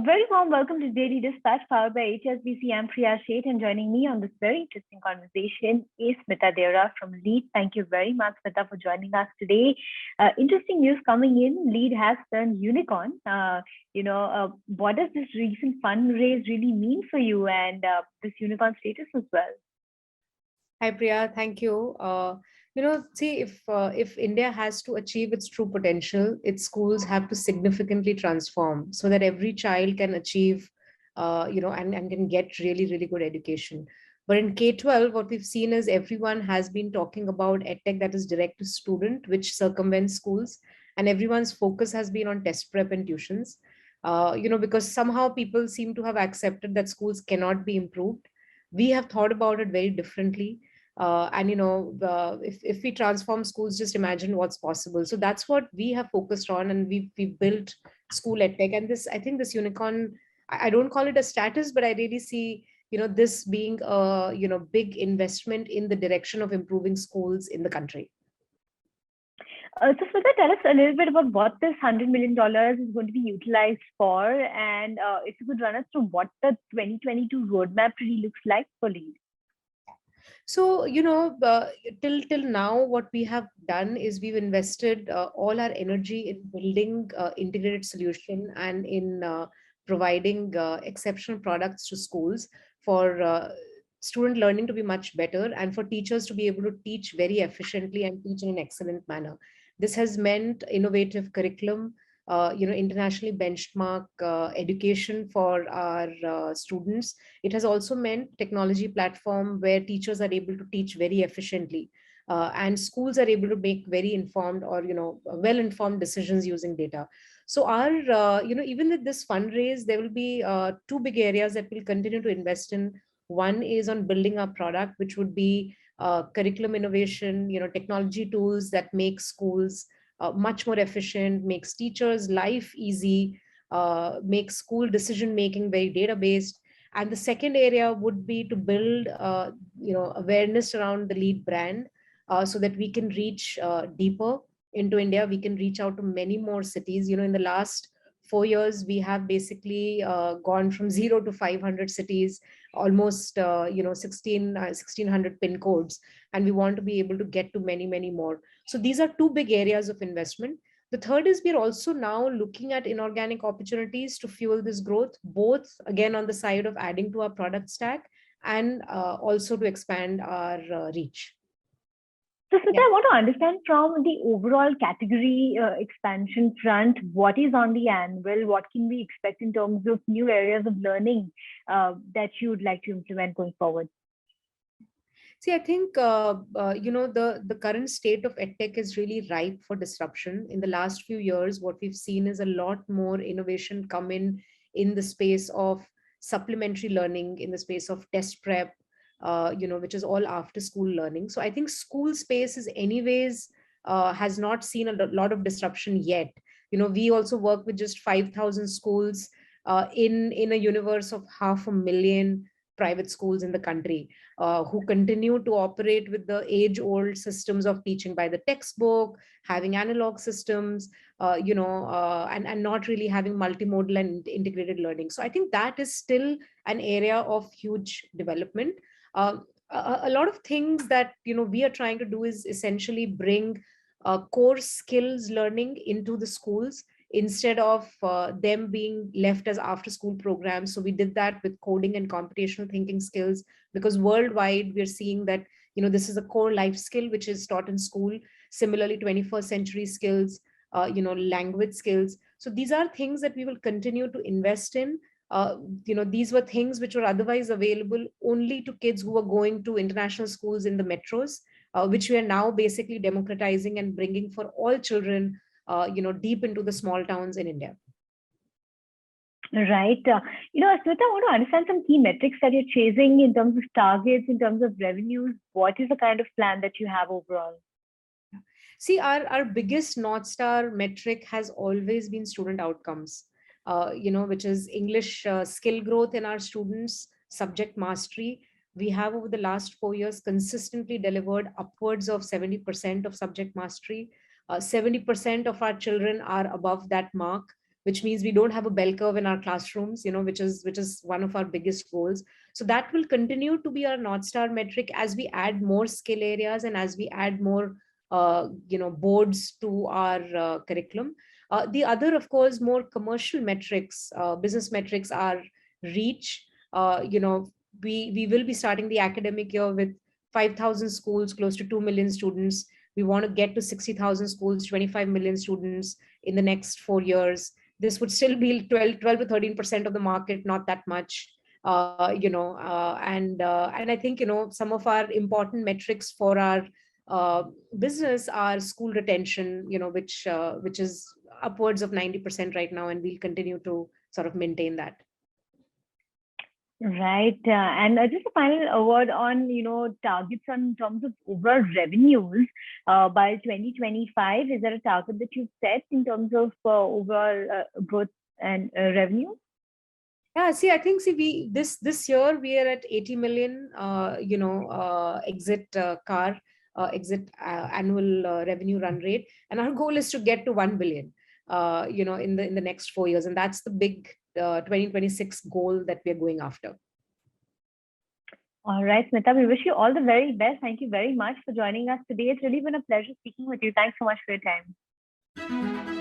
very warm welcome to Daily Dispatch powered by HSBC. I'm Priya Sheth, and joining me on this very interesting conversation is Smita Deorah from Lead. Thank you very much, Smita, for joining us today. Interesting news coming in. Lead has turned unicorn. What does this recent fundraise really mean for you and this unicorn status as well? Hi, Priya. Thank you. See, if India has to achieve its true potential, its schools have to significantly transform so that every child can achieve, and can get really, really good education. But in K-12, what we've seen is everyone has been talking about Edtech that is direct to student, which circumvents schools, and everyone's focus has been on test prep and tuitions. Because somehow people seem to have accepted that schools cannot be improved. We have thought about it very differently. If we transform schools, just imagine what's possible. So that's what we have focused on, and we've built School EdTech. And this, I think, this unicorn, I don't call it a status, but I really see this being a big investment in the direction of improving schools in the country. So Smita, tell us a little bit about what this $100 million is going to be utilized for, and if you could run us through what the 2022 roadmap really looks like for Lead. So, till now, what we have done is we've invested all our energy in building integrated solution and in providing exceptional products to schools for student learning to be much better and for teachers to be able to teach very efficiently and teach in an excellent manner. This has meant innovative curriculum, internationally benchmark education for our students. It has also meant technology platform where teachers are able to teach very efficiently, and schools are able to make very informed or well-informed decisions using data. So our even with this fundraise, there will be two big areas that we'll continue to invest in. One is on building our product, which would be curriculum innovation, technology tools that make schools much more efficient, makes teachers' life easy, makes school decision making very data based. And the second area would be to build, awareness around the Lead brand, so that we can reach deeper into India. We can reach out to many more cities. In the last 4 years, we have basically gone from 0 to 500 cities, almost 1,600 pin codes, and we want to be able to get to many, many more. So these are two big areas of investment. The third is we're also now looking at inorganic opportunities to fuel this growth, both again on the side of adding to our product stack and also to expand our reach. So, Smita, I want to understand from the overall category expansion front, what is on the anvil? What can we expect in terms of new areas of learning that you would like to implement going forward? See, I think, the current state of EdTech is really ripe for disruption. In the last few years, what we've seen is a lot more innovation come in the space of supplementary learning, in the space of test prep, which is all after school learning. So I think school space is anyways has not seen a lot of disruption yet. We also work with just 5,000 schools in a universe of 500,000 private schools in the country, who continue to operate with the age-old systems of teaching by the textbook, having analog systems, and not really having multimodal and integrated learning. So I think that is still an area of huge development. A lot of things that we are trying to do is essentially bring core skills learning into the schools instead of them being left as after school programs. So we did that with coding and computational thinking skills, because worldwide we're seeing that this is a core life skill which is taught in school. Similarly, 21st century skills, language skills. So these are things that we will continue to invest in. These were things which were otherwise available only to kids who were going to international schools in the metros, which we are now basically democratizing and bringing for all children, deep into the small towns in India. Right. Smita, I want to understand some key metrics that you're chasing in terms of targets, in terms of revenues. What is the kind of plan that you have overall? See, our biggest North Star metric has always been student outcomes, which is English skill growth in our students, subject mastery. We have over the last 4 years consistently delivered upwards of 70% of subject mastery. 70% of our children are above that mark, which means we don't have a bell curve in our classrooms, which is one of our biggest goals. So that will continue to be our North Star metric as we add more skill areas and as we add more, boards to our curriculum. The other, of course, more commercial metrics, business metrics are reach. We will be starting the academic year with 5,000 schools, close to 2 million students. We want to get to 60,000 schools, 25 million students in the next 4 years. This would still be 12 to 13% of the market, not that much. And I think, some of our important metrics for our business are school retention, which is upwards of 90% right now, and we'll continue to sort of maintain that. Right. And just a final word on, targets in terms of overall revenues by 2025. Is there a target that you've set in terms of overall growth and revenue? Yeah, I think this year we are at 80 million, exit annual revenue run rate, and our goal is to get to 1 billion, in the next 4 years, and that's the big 2026 goal that we're going after. All right, Smita, we wish you all the very best. Thank you very much for joining us today. It's really been a pleasure speaking with you. Thanks so much for your time.